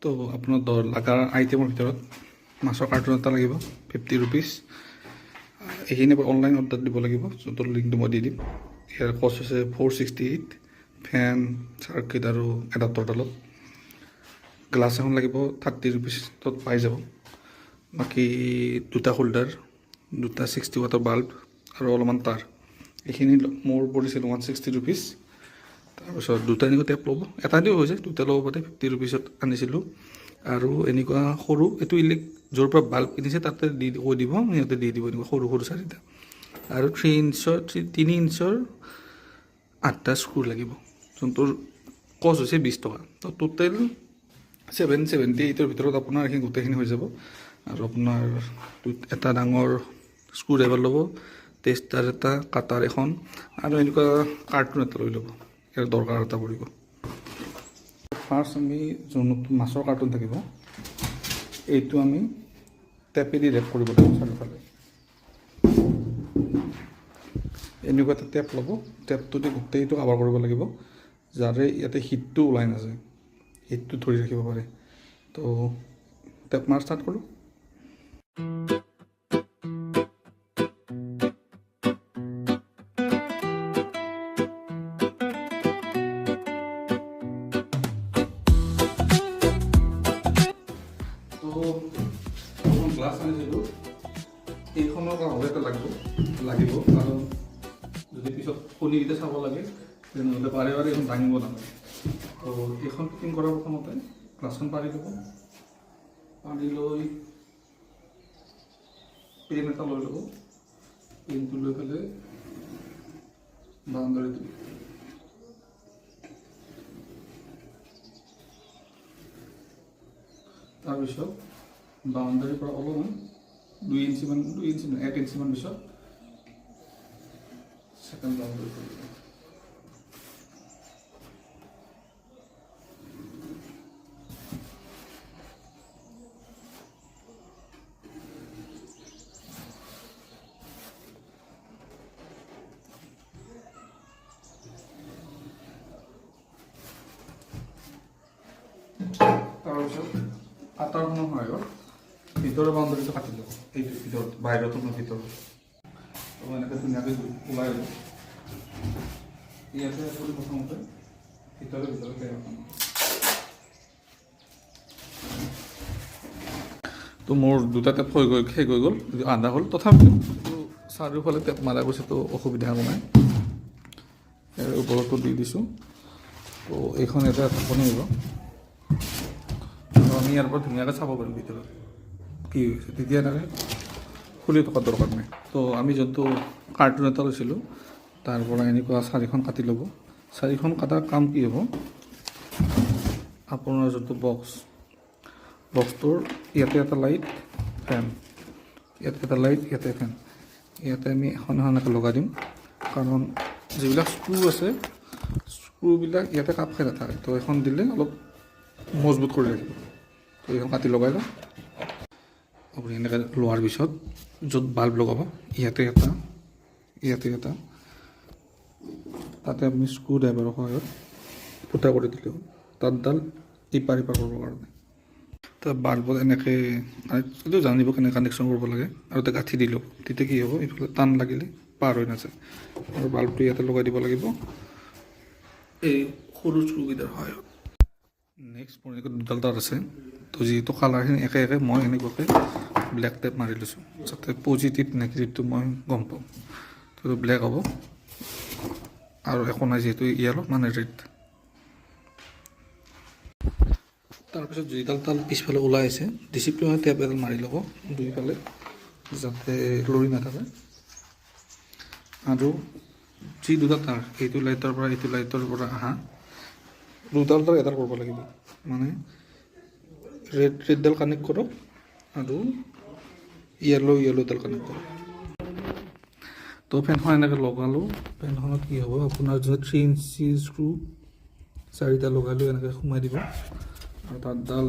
তো আপোনাৰ লগা আইটেমৰ ভিতৰত মাছৰ কাৰ্টুন এটা লাগিব 50 ৰুপিজ। এইখিনি অনলাইন অৰ্ডাৰ দিব লাগিব, যোনটো লিংকটো মই দি দিম। ইয়াৰ কষ্ট হৈছে 468, ফেন, চাৰ্কিট আৰু এডাপ্টাৰডালত। গ্লাছ এখন লাগিব 30 ৰুপিজত পাই যাব। বাকী দুটা হোল্ডাৰ, দুটা 60 ৱাটৰ বাল্ব আৰু অলপমান তাৰ, এইখিনি মোৰ পৰিছিল 160 ৰুপিজ। তাৰপিছত দুটা এনেকুৱা টেপ ল'ব, এটা দিও হৈ যায়, দুটা ল'ব পাৰে। 50 ৰুপিজত আনিছিলোঁ। আৰু এনেকুৱা সৰু, এইটো য'ৰ পৰা বাল্ব কিনিছে তাতে কৈ দিব, সিহঁতে দি দিব এনেকুৱা সৰু সৰু চাৰিটা। আৰু 3 ইঞ্চৰ 8টা স্ক্ৰু লাগিব, যোনটোৰ কষ্ট হৈছে 20 টকা। তো টোটেল 778ৰ ভিতৰত আপোনাৰ এইখিনি গোটেইখিনি হৈ যাব। আৰু আপোনাৰ এটা ডাঙৰ স্ক্ৰু ড্ৰাইভাৰ ল'ব, টেষ্টাৰ এটা, কাটাৰ এখন, আৰু এনেকুৱা কাৰ্টুন এটা লৈ ল'ব। ইয়াৰ দৰকাৰ এটা পৰিব। ফাৰ্ষ্ট আমি যোনটো মাছৰ কাৰ্টুন থাকিব, এইটো আমি টেপেদি ৰেপ কৰিব লাগিব চাৰিওফালে। এনেকুৱা এটা টেপ ল'ব, টেপটো দি গোটেইটো কাভাৰ কৰিব লাগিব, যাতে ইয়াতে হিটটো ওলাই নাযায়, হিটটো ধৰি ৰাখিব পাৰে। তো টেপ মাৰ ষ্টাৰ্ট কৰোঁ। গ্লাছ আনিছিলোঁ, এইখনৰ কাৰণে এটা লাগিব, কাৰণ যদি পিছত কণীকেইটা চাব লাগে তেনেহ'লে বাৰে বাৰে এইখন দাঙিব নালাগে। তো এইখন ফিটিং কৰাৰ প্ৰথমতে গ্লাছখন পাৰি ল'ব, পাৰি লৈ পেন এটা লৈ ল'ব, পেনটো লৈ পেলাই বাউণ্ডাৰীটো তাৰপিছত বাউণ্ডাৰীৰ পৰা অলপমান 1 ইঞ্চিমান পিছত সেকেন্ড বাউণ্ডাৰী কৰিব। তাৰপিছত কাটাৰখনৰ সহায়ত ভিতৰৰ বাউণ্ডাৰীটো কাটি ল'ব, এই ভিতৰত, বাহিৰতো ভিতৰত। তো এনেকৈ ধুনীয়াকৈ ওলাই ল'ব। ইয়াতে প্ৰথমতে ভিতৰে তো মোৰ দুটা টেপ শেষ হৈ গ'ল, আধা হ'ল। তথাপিও চাৰিওফালে টেপ মাৰা গৈছে, তো অসুবিধা একো নাই। ইয়াৰ ওপৰতো দি দিছোঁ। তো এইখন এটা ঢাকনি আহিব, আমি ইয়াৰ পৰা ধুনীয়াকৈ চাব পাৰিম ভিতৰত কি হৈছে। তেতিয়া এনেকৈ খুলি থকাৰ দৰকাৰ নাই। তো আমি যোনটো কাৰ্টুন এটা লৈছিলোঁ, তাৰ পৰা এনেকুৱা 4খন কাটি ল'ব। 4খন কটাৰ কাম কি হ'ব, আপোনাৰ যোনটো বক্সটোৰ ইয়াতে এটা লাইট, ফেন, ইয়াতে এটা লাইট, ইয়াতে ফেন, ইয়াতে আমি এখন এনেকৈ লগাই দিম। কাৰণ যিবিলাক স্ক্ৰু আছে, স্ক্ৰুবিলাক ইয়াতে কাপ খাই নাথাকে। তো এখন দিলে অলপ মজবুত কৰি ৰাখিব। তো এইখন কাটি লগাই লওঁ। আপুনি এনেকৈ লোৱাৰ পিছত য'ত বাল্ব লগাব, ইয়াতে এটা, তাতে আপুনি স্ক্ৰু ড্ৰাইভাৰৰ সহায়ত ফুটা কৰি দিলে হ'ল। তাঁৰডাল ইপাৰ কৰিবৰ কাৰণে। তো বাল্বত এনেকৈ জানিব কেনেকৈ কানেকশ্যন কৰিব লাগে, আৰু তাতে গাঁঠি দিলোঁ। তেতিয়া কি হ'ব, এইফালে টান লাগিলে পাৰ হৈ নাযায়। আৰু বাল্বটো ইয়াতে লগাই দিব লাগিব, এই সৰু স্ক্ৰুকেইটাৰ সহায়ত। নেক্সট মোৰ এনেকৈ দুডাল তাঁৰ আছে। তো যিহেতু কালাৰখিনি একে মই এনেকুৱাকৈ ব্লেক টেপ মাৰি লৈছোঁ, যাতে পজিটিভ নেগেটিভটো মই গম পাওঁ। তো ব্লেক হ'ব, আৰু একো নাই যিহেতু য়েলো মানে ৰেড। তাৰপিছত যিডাল তাল পিছফালে ওলাই আছে, ডিচিপ্লিনৰ টেপ এডাল মাৰি ল'ব দুইফালে, যাতে লৰি নাথাকে। আৰু যি দুটা তাঁৰ, এইটো লাইটৰ পৰা অহা দুডাল তাঁৰ এডাল কৰিব লাগিব, মানে ৰেডডাল কানেক্ট কৰক আৰু য়েলোডাল কানেক্ট কৰক। তো ফেনখন এনেকৈ লগালোঁ। ফেনখনত কি হ'ব, আপোনাৰ যদি 3 ইঞ্চি স্ক্ৰু 4টা লগালোঁ, এনেকৈ সোমাই দিব। আৰু তাঁৰডাল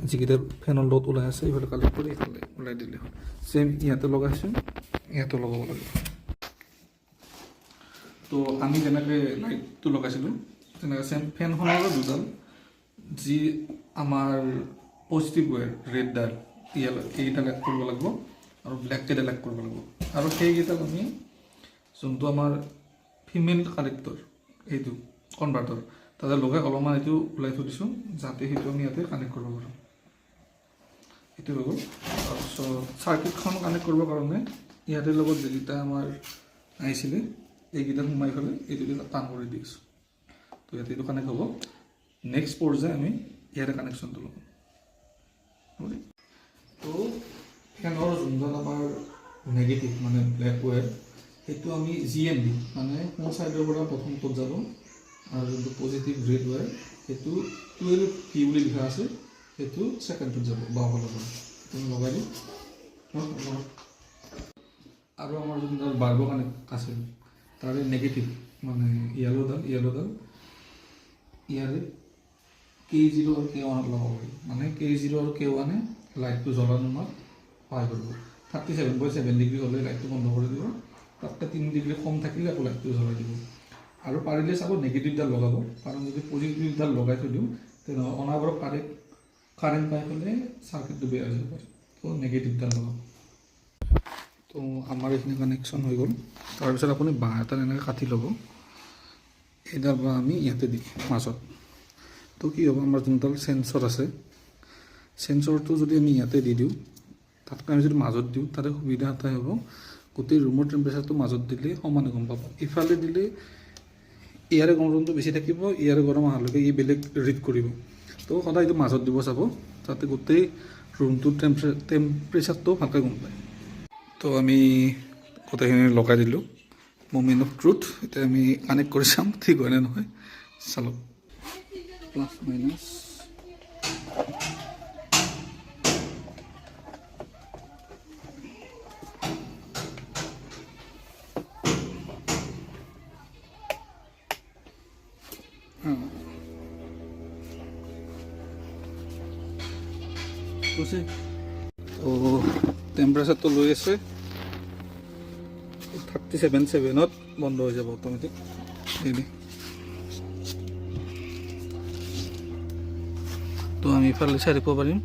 যিকেইটা ফেনৰ লগত ওলাই আছে, এইফালে কালেক্ট কৰি এইফালে ওলাই দিলে হ'ল। চেম ইয়াতে লগাইছোঁ, ইয়াতে লগাব লাগিব। তো আমি যেনেকৈ লাইটটো লগাইছিলোঁ, তেনেকৈ চেম ফেনখনৰো দুডাল, যি আমাৰ পজিটিভ ৱেৰ ৰেডডাল য়েলো এইকেইডাল এড কৰিব লাগিব আৰু ব্লেককেইডাল এড কৰিব লাগিব আৰু সেইকেইডাল আমি যোনটো আমাৰ ফিমেল কানেক্টৰ এইটো কনভাৰ্টাৰ তাতে লগাই অলপমান এইটো ওলাই থৈ দিছোঁ যাতে সেইটো আমি ইয়াতে কানেক্ট কৰিব পাৰোঁ। এইটো হৈ গ'ল। তাৰপিছত চাৰ্কিটখন কানেক্ট কৰিবৰ কাৰণে ইয়াতে লগত যিকেইটা আমাৰ আহিছিলে এইকেইটা সোমাই পেলাই এইটো টান কৰি দি আছোঁ। তো ইয়াতে এইটো কানেক্ট হ'ব। নেক্সট পৰ্যায়ে আমি ইয়াতে কানেকশ্যনটো ল'ম। তো ফেনৰ যোনডাল আমাৰ নেগেটিভ মানে ব্লেক ৱেৰ সেইটো আমি GND মানে সোঁ ছাইডৰ পৰা প্ৰথমটোত যাব আৰু যোনটো পজিটিভ ৰেড ৱেৰ সেইটো 12V বুলি লিখা আছে সেইটো ছেকেণ্ডটোত যাব বাওঁফালৰ পৰা তুমি লগাই দিম। আৰু আমাৰ যোনডাল বাল্ব কানেক্ট আছিল তাৰে নেগেটিভ মানে য়েলোডাল ইয়াৰে K0 আৰু K1 লগাব পাৰি মানে K0 আৰু K1 লাইটটো জ্বলা নোমাত সহায় কৰিব। 37.7 ডিগ্ৰী হ'লে লাইটটো বন্ধ কৰি দিব, তাতকৈ 3 ডিগ্ৰী কম থাকিলে আকৌ লাইটটো জ্বলাই দিব। আৰু পাৰিলে চাব নেগেটিভডাল লগাব, কাৰণ যদি পজিটিভডাল লগাই থৈ দিওঁ তেনেহ'লে অনাবৰত কাৰেণ্ট পাই পেলাই চাৰ্কিটটো বেয়া হৈ যাব পাৰে। তো নেগেটিভডাল লগাব। তো আমাৰ এইখিনি কানেকশ্যন হৈ গ'ল। তাৰপিছত আপুনি বাঁহ এটা এনেকৈ কাটি ল'ব, এইডাল বাঁহ আমি ইয়াতে দিম মাজত। তো কি হ'ব, আমাৰ যোনডাল চেঞ্চৰ আছে চেঞ্চৰটো যদি আমি ইয়াতে দি দিওঁ তাতকৈ আমি যদি মাজত দিওঁ তাতে সুবিধা এটাই হ'ব, গোটেই ৰুমৰ টেম্পাৰেচাৰটো মাজত দিলে সমানে গম পাব। ইফালে দিলে ইয়াৰে গৰমটো বেছি থাকিব, ইয়াৰে গৰম অহালৈকে ই বেলেগ ৰিড কৰিব। তো সদায় এইটো মাজত দিব চাব যাতে গোটেই ৰুমটোৰ টেম্পাৰেচাৰটো ভালকৈ গম পায়। তো আমি গোটেইখিনি লগাই দিলোঁ। Moment of truth. এতিয়া আমি কানেক্ট কৰি চাম ঠিক হয় নে নহয় চালক। প্লাছ মাইনাছ তো টেম্পাৰেচাৰটো লৈ আছে 37.7ত বন্ধ হৈ যাব অট'মেটিক। তো আমি ইফালে চাই দিব পাৰিম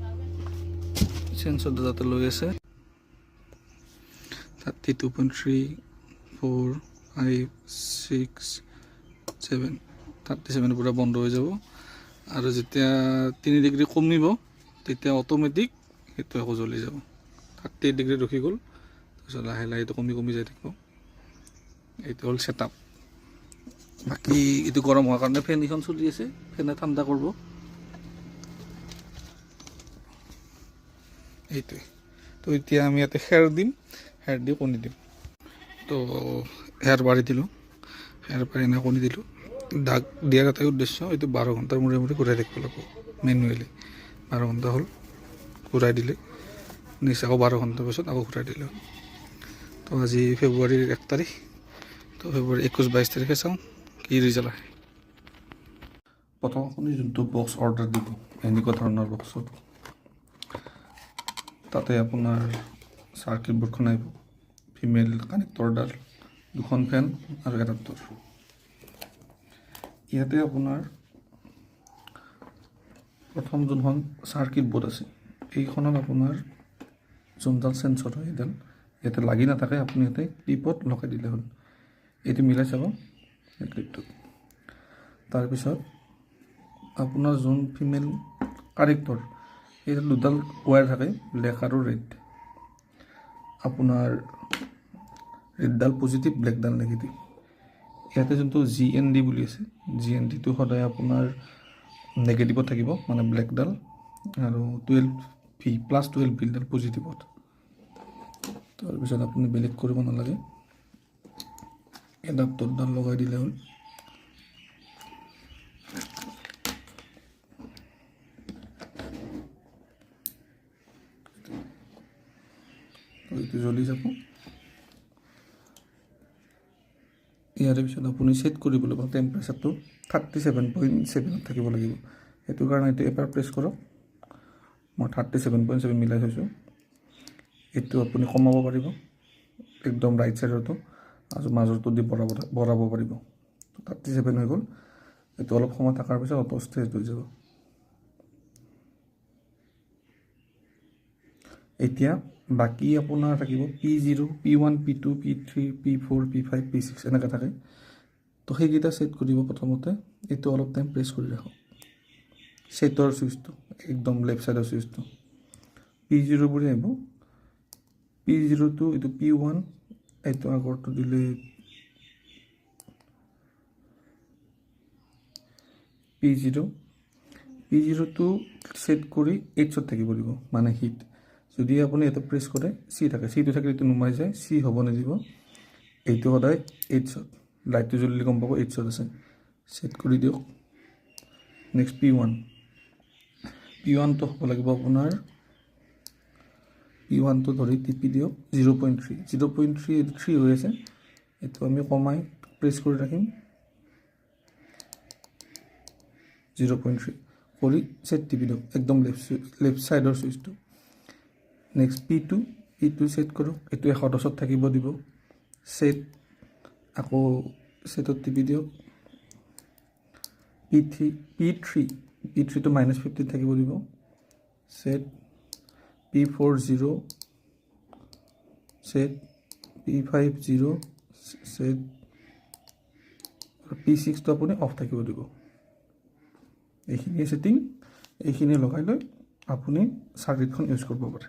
চেঞ্চৰটো যাতে লৈ আছে 32.3 4 5 6 7 37 পূৰা বন্ধ হৈ যাব। আৰু যেতিয়া 3 ডিগ্ৰী কমিব তেতিয়া অট'মেটিক সেইটো আকৌ জ্বলি যাব। 30 ডিগ্ৰী ৰখি গ'ল, তাৰপিছত লাহে লাহে এইটো কমি যাই থাকিব। এইটো হ'ল ছেটআপ। বাকী এইটো গৰম হোৱাৰ কাৰণে ফেন এখন চলি আছে, ফেনে ঠাণ্ডা কৰিব। এইটোৱে। তো এতিয়া আমি ইয়াতে খেৰ দিম, খেৰ দি কণী দিম। তো খেৰ পাৰি দিলোঁ, খেৰ পাৰি এনে কণী দিলোঁ। দাগ দিয়াৰ এটাই উদ্দেশ্য, এইটো 12 ঘণ্টাৰ মূৰে মূৰে ঘূৰাই থাকিব লাগিব মেনুৱেলি। 12 ঘণ্টা হ'ল ঘূৰাই দিলে নিশ্চয় আকৌ 12 ঘণ্টাৰ পিছত আকৌ ঘূৰাই দিলে। তো আজি ফেব্ৰুৱাৰীৰ 1 তাৰিখ, তো ফেব্ৰুৱাৰী 21 22 তাৰিখে চাওঁ কি ৰিজাল্ট আহে। প্ৰথম আপুনি যোনটো বক্স অৰ্ডাৰ দিব এনেকুৱা ধৰণৰ বক্সত তাতে আপোনাৰ চাৰ্কিট বৰ্ডখন আহিব, ফিমেল কানেক্টৰডাল, 2খন ফেন আৰু এডাপ্টৰ। ইয়াতে আপোনাৰ প্ৰথম যোনখন চাৰ্কিট বৰ্ড আছে এইখনত আপোনাৰ যোনডাল চেঞ্চৰ হয় এইডাল ইয়াতে লাগি নাথাকে, আপুনি ইয়াতে ক্লিপত লগাই দিলে হ'ল। এইটো মিলাই চাব এই ক্লিপটো। তাৰপিছত আপোনাৰ যোন ফিমেল কানেক্টৰ এইডাল দুডাল ৱায়াৰ থাকে ব্লেক আৰু ৰেড। আপোনাৰ ৰেডডাল পজিটিভ, ব্লেকডাল নেগেটিভ। ইয়াতে যোনটো GND বুলি আছে GNDটো সদায় আপোনাৰ নেগেটিভত থাকিব মানে ব্লেকডাল, আৰু 12V প্লাছ 12Vডাল পজিটিভত। তাৰপিছত আপুনি বেলেগ কৰিব নালাগে, এডাপ্টৰডাল লগাই দিলে হ'ল। এইটো জ্বলি যাব। ইয়াৰে পিছত আপুনি ছেট কৰিব লাগিব টেম্পাৰেচাৰটো 37.7 থাকিব লাগিব। সেইটো কাৰণে এইটো এবাৰ প্ৰেছ কৰক। মই 37.7 মিলাই থৈছোঁ। এইটো আপুনি কমাব পাৰিব একদম ৰাইট ছাইডৰটো, আৰু মাজৰটো দি বঢ়াব পাৰিব। 37 হৈ গ'ল। এইটো অলপ সময় থকাৰ পিছত অটো ষ্টেজ হৈ যাব। এতিয়া বাকী আপোনাৰ থাকিব P0, P1, P2, P3, P4, P5, P6 এনেকৈ থাকে। তো সেইকেইটা ছেট কৰিব প্ৰথমতে। এইটো অলপ টাইম প্ৰেছ কৰি ৰাখক, ছেটৰ চুইচটো একদম লেফ্ট ছাইডৰ চুইচটো P0 বুলি আহিব। P0টো এইটো P1, এইটো আগৰটো দিলে P0টো ছেট কৰি H-ত থাকিব দিব, মানে হিট। যদি আপুনি এটা প্ৰেছ কৰে C থাকে, চিটো থাকিলে এইটো নুমাই যায়, C হ'ব নিদিব। এইটো সদায় H-ত, লাইটটো জ্বলিলে গম পাব H-ত আছে, ছেট কৰি দিয়ক। নেক্সট P1টো হ'ব লাগিব আপোনাৰ, P1টো ধৰি টিপি দিয়ক 0.3, 0.3 এইটো 3 হৈ আছে, এইটো আমি কমাই প্ৰেছ কৰি ৰাখিম 0.3 কৰি ছেট টিপি দিয়ক, একদম লেফ্ট ছাইডৰ চুইচটো। নেক্সট P2 ছেট কৰক, এইটো 110ত থাকিব দিব, ছেট আকৌ ছেটত টিপি দিয়ক। P3টো -50 থাকিব দিব, set P40 set, P50 set, P6টো আপুনি অফ থাকিব দিব। এইখিনিয়ে ছেটিং, এইখিনি লগাই লৈ আপুনি চাৰ্কিটখন ইউজ কৰিব পাৰে।